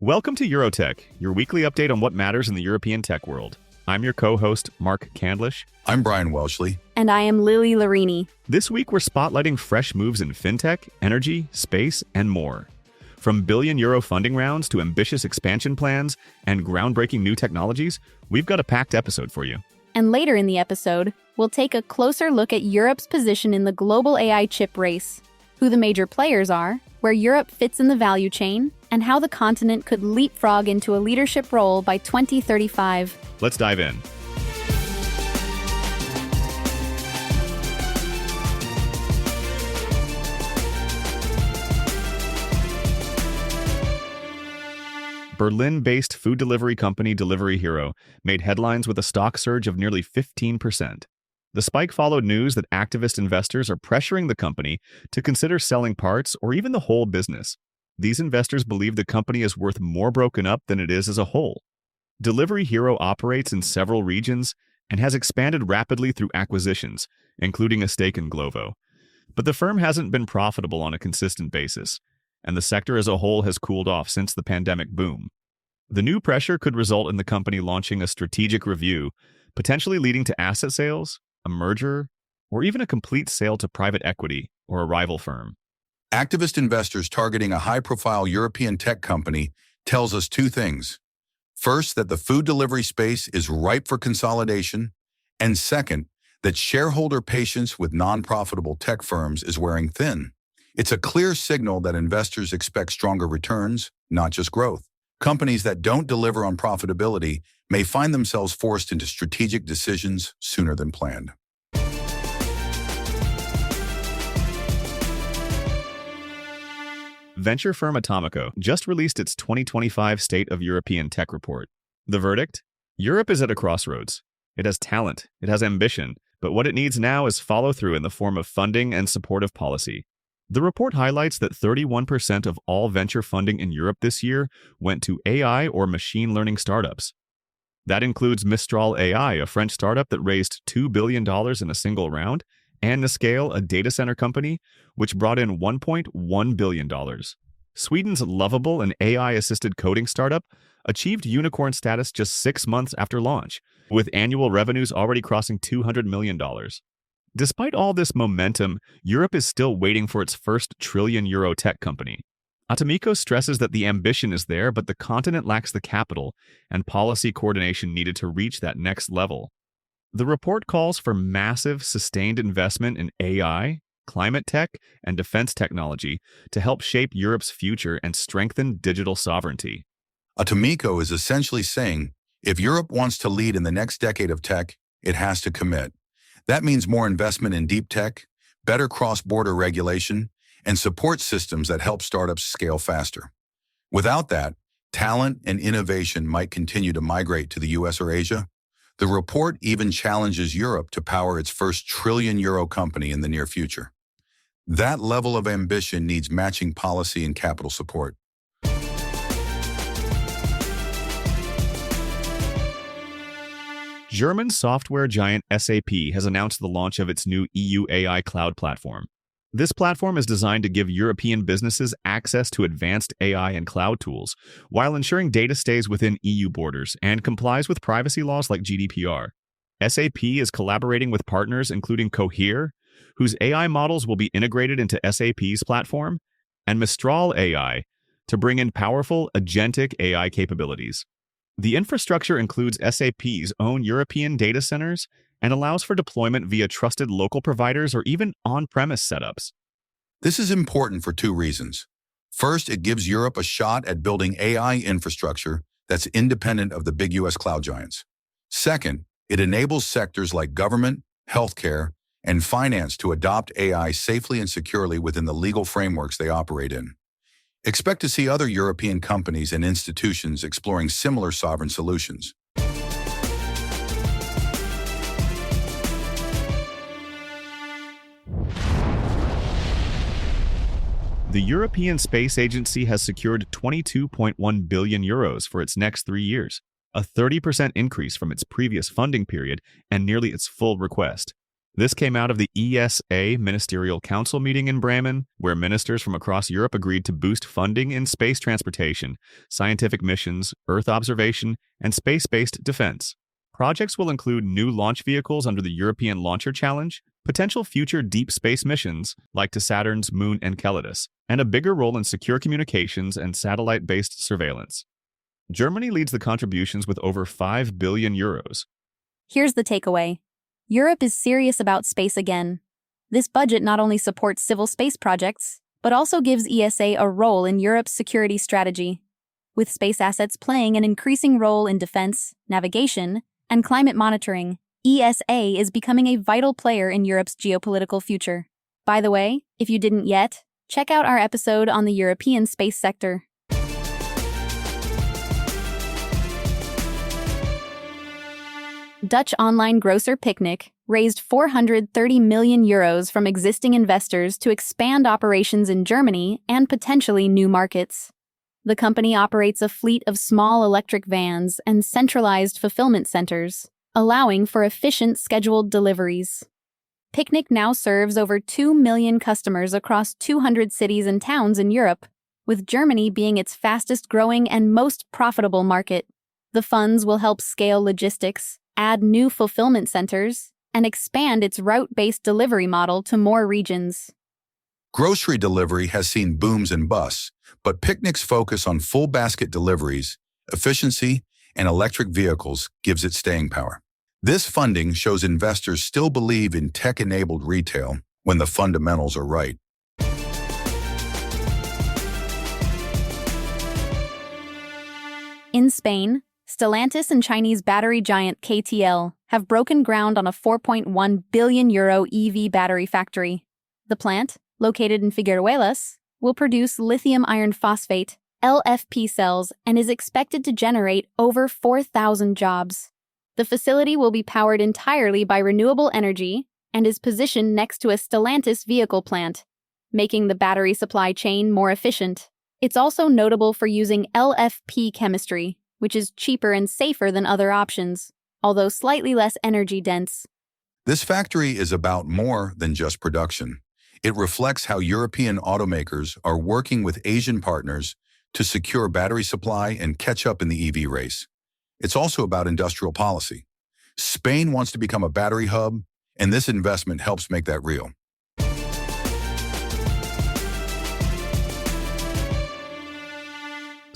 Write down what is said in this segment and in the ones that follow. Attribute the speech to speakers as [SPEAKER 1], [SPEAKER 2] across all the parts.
[SPEAKER 1] Welcome to EuroTech, your weekly update on what matters in the European tech world. I'm your co-host, Mark Candlish.
[SPEAKER 2] I'm Brian Welchley.
[SPEAKER 3] And I am Lily Larini.
[SPEAKER 1] This week, we're spotlighting fresh moves in fintech, energy, space, and more. From billion-euro funding rounds to ambitious expansion plans and groundbreaking new technologies, we've got a packed episode for you.
[SPEAKER 3] And later in the episode, we'll take a closer look at Europe's position in the global AI chip race, who the major players are, where Europe fits in the value chain, and how the continent could leapfrog into a leadership role by 2035.
[SPEAKER 1] Let's dive in. Berlin-based food delivery company Delivery Hero made headlines with a stock surge of nearly 15%. The spike followed news that activist investors are pressuring the company to consider selling parts or even the whole business. These investors believe the company is worth more broken up than it is as a whole. Delivery Hero operates in several regions and has expanded rapidly through acquisitions, including a stake in Glovo. But the firm hasn't been profitable on a consistent basis, and the sector as a whole has cooled off since the pandemic boom. The new pressure could result in the company launching a strategic review, potentially leading to asset sales, a merger, or even a complete sale to private equity or a rival firm.
[SPEAKER 2] Activist investors targeting a high-profile European tech company tells us two things. First, that the food delivery space is ripe for consolidation, and second, that shareholder patience with non-profitable tech firms is wearing thin. It's a clear signal that investors expect stronger returns, not just growth. Companies that don't deliver on profitability may find themselves forced into strategic decisions sooner than planned.
[SPEAKER 1] Venture firm Atomico just released its 2025 State of European Tech Report. The verdict? Europe is at a crossroads. It has talent, it has ambition, but what it needs now is follow-through in the form of funding and supportive policy. The report highlights that 31% of all venture funding in Europe this year went to AI or machine learning startups. That includes Mistral AI, a French startup that raised $2 billion in a single round, and Nascale, a data center company, which brought in $1.1 billion. Sweden's Lovable, an AI-assisted coding startup, achieved unicorn status just 6 months after launch, with annual revenues already crossing $200 million. Despite all this momentum, Europe is still waiting for its first trillion-euro tech company. Atomico stresses that the ambition is there, but the continent lacks the capital and policy coordination needed to reach that next level. The report calls for massive, sustained investment in AI, climate tech, and defense technology to help shape Europe's future and strengthen digital sovereignty.
[SPEAKER 2] Atomico is essentially saying, if Europe wants to lead in the next decade of tech, it has to commit. That means more investment in deep tech, better cross-border regulation, and support systems that help startups scale faster. Without that, talent and innovation might continue to migrate to the US or Asia. The report even challenges Europe to power its first trillion-euro company in the near future. That level of ambition needs matching policy and capital support.
[SPEAKER 1] German software giant SAP has announced the launch of its new EU AI cloud platform. This platform is designed to give European businesses access to advanced AI and cloud tools, while ensuring data stays within EU borders and complies with privacy laws like GDPR. SAP is collaborating with partners including Cohere, whose AI models will be integrated into SAP's platform, and Mistral AI, to bring in powerful agentic AI capabilities. The infrastructure includes SAP's own European data centers and allows for deployment via trusted local providers or even on-premise setups.
[SPEAKER 2] This is important for two reasons. First, it gives Europe a shot at building AI infrastructure that's independent of the big US cloud giants. Second, it enables sectors like government, healthcare, and finance to adopt AI safely and securely within the legal frameworks they operate in. Expect to see other European companies and institutions exploring similar sovereign solutions.
[SPEAKER 1] The European Space Agency has secured 22.1 billion euros for its next 3 years, a 30% increase from its previous funding period and nearly its full request. This came out of the ESA Ministerial Council meeting in Bremen, where ministers from across Europe agreed to boost funding in space transportation, scientific missions, Earth observation, and space-based defense. Projects will include new launch vehicles under the European Launcher Challenge, potential future deep space missions, like to Saturn's Moon Enceladus, and a bigger role in secure communications and satellite-based surveillance. Germany leads the contributions with over 5 billion euros.
[SPEAKER 3] Here's the takeaway. Europe is serious about space again. This budget not only supports civil space projects, but also gives ESA a role in Europe's security strategy. With space assets playing an increasing role in defense, navigation, and climate monitoring, ESA is becoming a vital player in Europe's geopolitical future. By the way, if you didn't yet, check out our episode on the European space sector. Dutch online grocer Picnic raised 430 million euros from existing investors to expand operations in Germany and potentially new markets. The company operates a fleet of small electric vans and centralized fulfillment centers, allowing for efficient scheduled deliveries. Picnic now serves over 2 million customers across 200 cities and towns in Europe, with Germany being its fastest-growing and most profitable market. The funds will help scale logistics, add new fulfillment centers, and expand its route-based delivery model to more regions.
[SPEAKER 2] Grocery delivery has seen booms and busts, but Picnic's focus on full basket deliveries, efficiency, and electric vehicles gives it staying power. This funding shows investors still believe in tech-enabled retail when the fundamentals are right.
[SPEAKER 3] In Spain, Stellantis and Chinese battery giant CATL have broken ground on a 4.1 billion euro EV battery factory. The plant, located in Figueruelas, will produce lithium iron phosphate, LFP cells, and is expected to generate over 4,000 jobs. The facility will be powered entirely by renewable energy and is positioned next to a Stellantis vehicle plant, making the battery supply chain more efficient. It's also notable for using LFP chemistry, which is cheaper and safer than other options, although slightly less energy dense.
[SPEAKER 2] This factory is about more than just production. It reflects how European automakers are working with Asian partners to secure battery supply and catch up in the EV race. It's also about industrial policy. Spain wants to become a battery hub, and this investment helps make that real.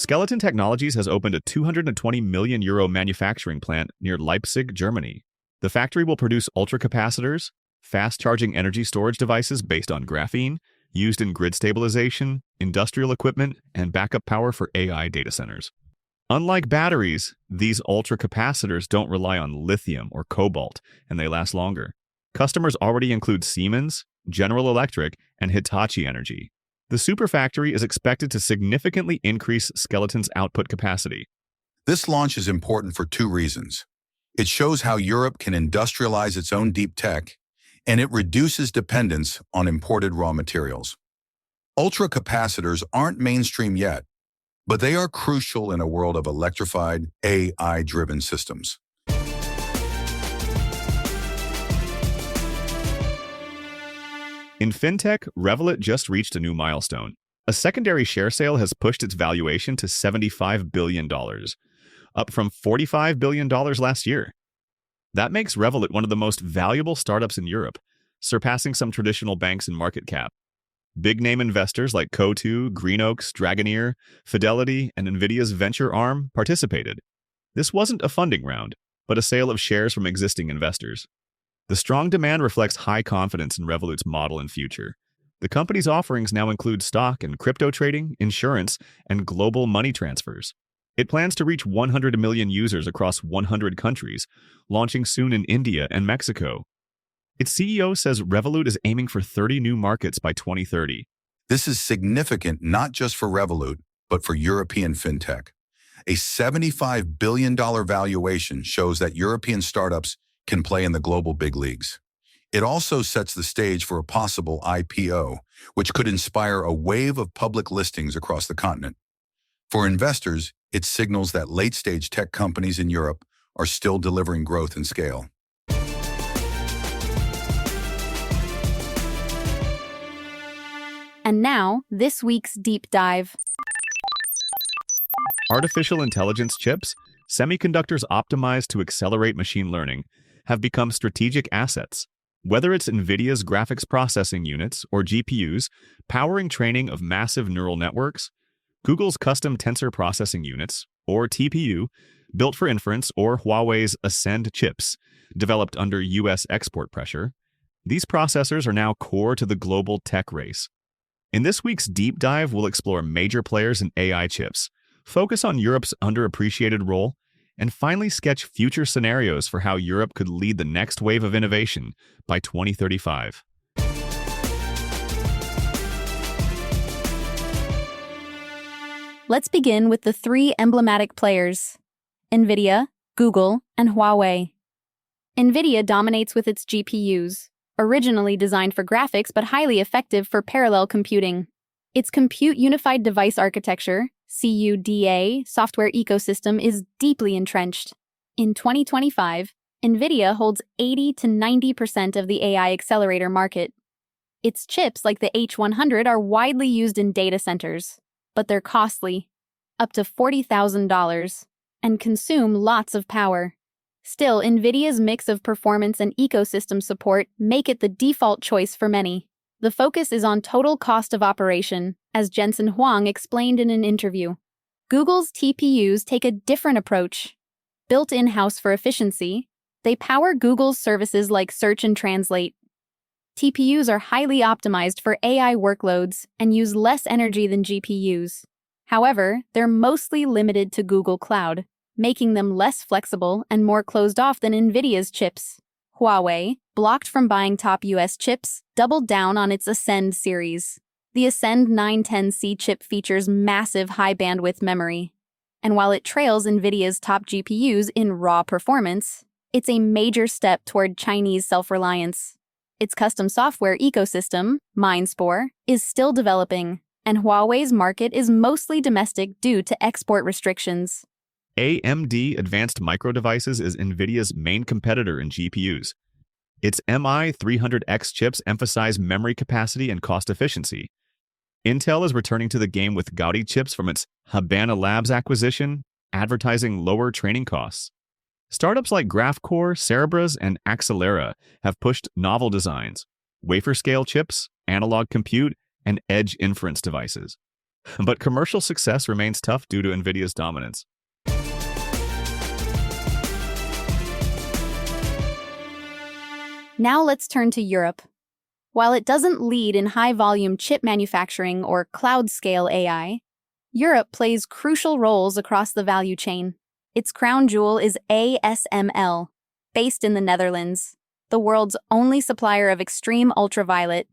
[SPEAKER 1] Skeleton Technologies has opened a 220 million euro manufacturing plant near Leipzig, Germany. The factory will produce ultracapacitors, fast-charging energy storage devices based on graphene, used in grid stabilization, industrial equipment, and backup power for AI data centers. Unlike batteries, these ultracapacitors don't rely on lithium or cobalt, and they last longer. Customers already include Siemens, General Electric, and Hitachi Energy. The superfactory is expected to significantly increase Skeleton's output capacity.
[SPEAKER 2] This launch is important for two reasons. It shows how Europe can industrialize its own deep tech, and it reduces dependence on imported raw materials. Ultracapacitors aren't mainstream yet, but they are crucial in a world of electrified, AI-driven systems.
[SPEAKER 1] In fintech, Revolut just reached a new milestone. A secondary share sale has pushed its valuation to $75 billion, up from $45 billion last year. That makes Revolut one of the most valuable startups in Europe, surpassing some traditional banks in market cap. Big-name investors like Coatue, Greenoaks, Dragoneer, Fidelity, and Nvidia's venture arm participated. This wasn't a funding round, but a sale of shares from existing investors. The strong demand reflects high confidence in Revolut's model and future. The company's offerings now include stock and crypto trading, insurance, and global money transfers. It plans to reach 100 million users across 100 countries, launching soon in India and Mexico. Its CEO says Revolut is aiming for 30 new markets by 2030.
[SPEAKER 2] This is significant not just for Revolut, but for European fintech. A $75 billion valuation shows that European startups can play in the global big leagues. It also sets the stage for a possible IPO, which could inspire a wave of public listings across the continent. For investors, it signals that late-stage tech companies in Europe are still delivering growth and scale.
[SPEAKER 3] And now, this week's deep dive.
[SPEAKER 1] Artificial intelligence chips, semiconductors optimized to accelerate machine learning, have become strategic assets. Whether it's Nvidia's graphics processing units or GPUs powering training of massive neural networks, Google's custom tensor processing units, or TPU, built for inference, or Huawei's Ascend chips, developed under U.S. export pressure, these processors are now core to the global tech race. In this week's deep dive, we'll explore major players in AI chips, focus on Europe's underappreciated role, and finally sketch future scenarios for how Europe could lead the next wave of innovation by 2035.
[SPEAKER 3] Let's begin with the three emblematic players: Nvidia, Google, and Huawei. Nvidia dominates with its GPUs, originally designed for graphics but highly effective for parallel computing. Its Compute Unified Device Architecture, CUDA, software ecosystem is deeply entrenched. In 2025, Nvidia holds 80 to 90% of the AI accelerator market. Its chips, like the H100, are widely used in data centers, but they're costly, up to $40,000, and consume lots of power. Still, Nvidia's mix of performance and ecosystem support make it the default choice for many. The focus is on total cost of operation, as Jensen Huang explained in an interview. Google's TPUs take a different approach. Built in-house for efficiency, they power Google's services like Search and Translate. TPUs are highly optimized for AI workloads and use less energy than GPUs. However, they're mostly limited to Google Cloud, making them less flexible and more closed off than Nvidia's chips. Huawei, blocked from buying top US chips, doubled down on its Ascend series. The Ascend 910C chip features massive high-bandwidth memory. And while it trails Nvidia's top GPUs in raw performance, it's a major step toward Chinese self-reliance. Its custom software ecosystem, Mindspore, is still developing, and Huawei's market is mostly domestic due to export restrictions.
[SPEAKER 1] AMD Advanced Micro Devices is Nvidia's main competitor in GPUs. Its MI300X chips emphasize memory capacity and cost efficiency. Intel is returning to the game with Gaudi chips from its Habana Labs acquisition, advertising lower training costs. Startups like Graphcore, Cerebras, and Axelera have pushed novel designs, wafer-scale chips, analog compute, and edge inference devices. But commercial success remains tough due to Nvidia's dominance.
[SPEAKER 3] Now let's turn to Europe. While it doesn't lead in high-volume chip manufacturing or cloud-scale AI, Europe plays crucial roles across the value chain. Its crown jewel is ASML, based in the Netherlands, the world's only supplier of extreme ultraviolet,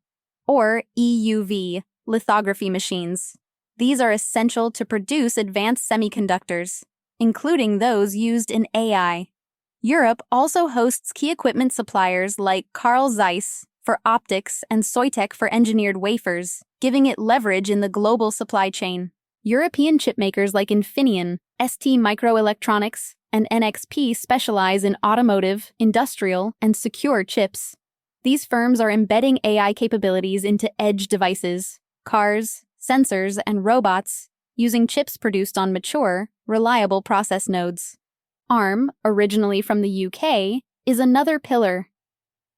[SPEAKER 3] or EUV, lithography machines. These are essential to produce advanced semiconductors, including those used in AI. Europe also hosts key equipment suppliers like Carl Zeiss for optics and Soitec for engineered wafers, giving it leverage in the global supply chain. European chipmakers like Infineon, ST Microelectronics, and NXP specialize in automotive, industrial, and secure chips. These firms are embedding AI capabilities into edge devices, cars, sensors, and robots, using chips produced on mature, reliable process nodes. ARM, originally from the UK, is another pillar.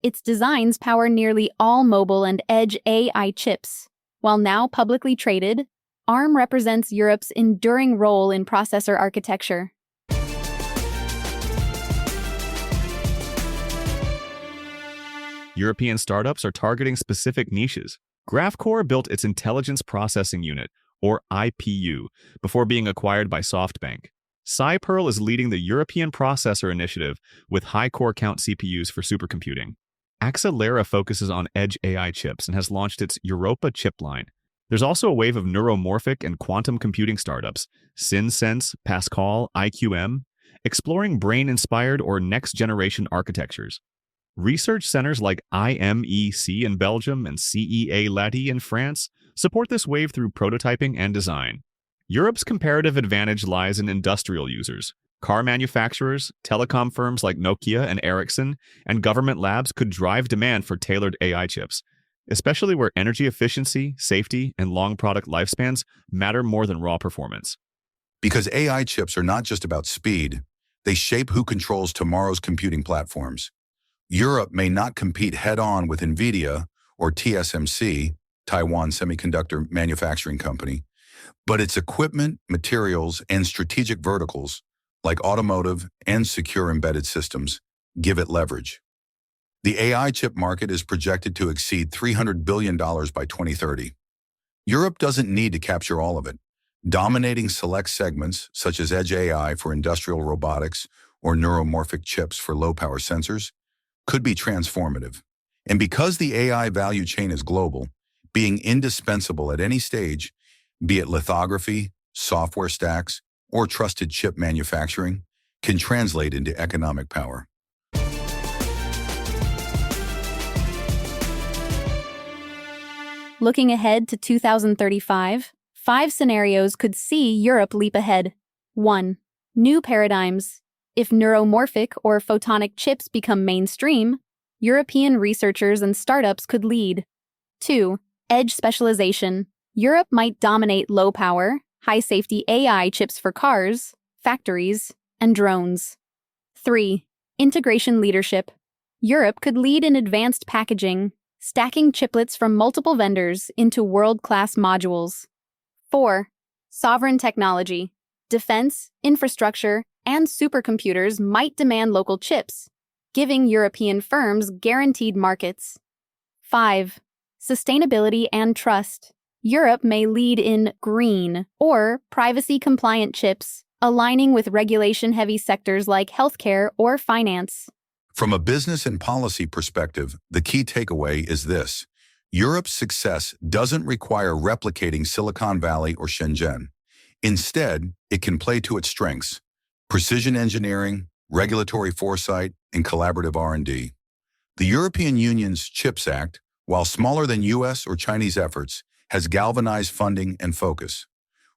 [SPEAKER 3] Its designs power nearly all mobile and edge AI chips. While now publicly traded, ARM represents Europe's enduring role in processor architecture.
[SPEAKER 1] European startups are targeting specific niches. Graphcore built its Intelligence Processing Unit, or IPU, before being acquired by SoftBank. SciPearl is leading the European Processor Initiative with high core count CPUs for supercomputing. Axelera focuses on edge AI chips and has launched its Europa chip line. There's also a wave of neuromorphic and quantum computing startups, SynSense, Pascal, IQM, exploring brain-inspired or next-generation architectures. Research centers like IMEC in Belgium and CEA Lati in France support this wave through prototyping and design. Europe's comparative advantage lies in industrial users. Car manufacturers, telecom firms like Nokia and Ericsson, and government labs could drive demand for tailored AI chips. especially where energy efficiency, safety, and long product lifespans matter more than raw performance.
[SPEAKER 2] Because AI chips are not just about speed, they shape who controls tomorrow's computing platforms. Europe may not compete head-on with Nvidia or TSMC, Taiwan Semiconductor Manufacturing Company, but its equipment, materials, and strategic verticals, like automotive and secure embedded systems, give it leverage. The AI chip market is projected to exceed $300 billion by 2030. Europe doesn't need to capture all of it. Dominating select segments, such as edge AI for industrial robotics or neuromorphic chips for low-power sensors, could be transformative. And because the AI value chain is global, being indispensable at any stage, be it lithography, software stacks, or trusted chip manufacturing, can translate into economic power.
[SPEAKER 3] Looking ahead to 2035, 5 scenarios could see Europe leap ahead. 1. New paradigms. If neuromorphic or photonic chips become mainstream, European researchers and startups could lead. 2. Edge specialization. Europe might dominate low-power, high-safety AI chips for cars, factories, and drones. 3. Integration leadership. Europe could lead in advanced packaging, stacking chiplets from multiple vendors into world-class modules. 4. Sovereign technology. Defense, infrastructure, and supercomputers might demand local chips, giving European firms guaranteed markets. 5. Sustainability and trust. Europe may lead in green or privacy-compliant chips, aligning with regulation-heavy sectors like healthcare or finance.
[SPEAKER 2] From a business and policy perspective, the key takeaway is this. Europe's success doesn't require replicating Silicon Valley or Shenzhen. Instead, it can play to its strengths: precision engineering, regulatory foresight, and collaborative R&D. The European Union's CHIPS Act, while smaller than US or Chinese efforts, has galvanized funding and focus.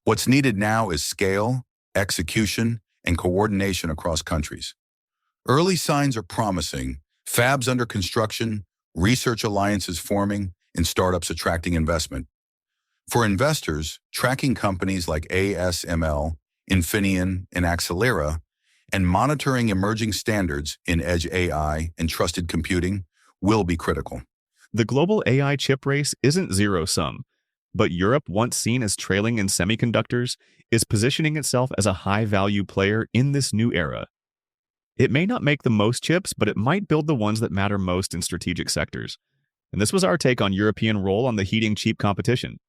[SPEAKER 2] What's needed now is scale, execution, and coordination across countries. Early signs are promising: fabs under construction, research alliances forming, and startups attracting investment. For investors, tracking companies like ASML, Infineon, and Accelera, and monitoring emerging standards in edge AI and trusted computing will be critical.
[SPEAKER 1] The global AI chip race isn't zero-sum, but Europe, once seen as trailing in semiconductors, is positioning itself as a high-value player in this new era. It may not make the most chips, but it might build the ones that matter most in strategic sectors. And this was our take on European role on the heating cheap competition.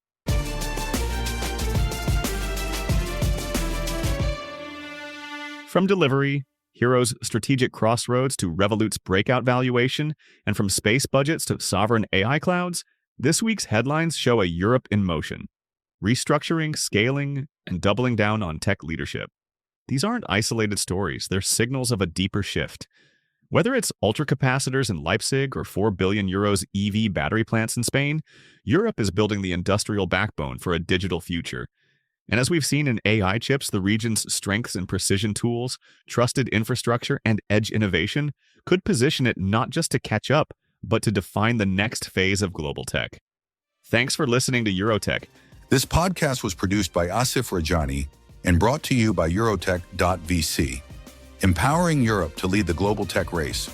[SPEAKER 1] From delivery, Hero's strategic crossroads to Revolut's breakout valuation, and from space budgets to sovereign AI clouds, this week's headlines show a Europe in motion, restructuring, scaling, and doubling down on tech leadership. These aren't isolated stories, they're signals of a deeper shift. Whether it's ultracapacitors in Leipzig or 4 billion euros EV battery plants in Spain, Europe is building the industrial backbone for a digital future. And as we've seen in AI chips, the region's strengths in precision tools, trusted infrastructure, and edge innovation could position it not just to catch up, but to define the next phase of global tech. Thanks for listening to EuroTech.
[SPEAKER 2] This podcast was produced by Asif Rajani and brought to you by EuroTech.vc, empowering Europe to lead the global tech race.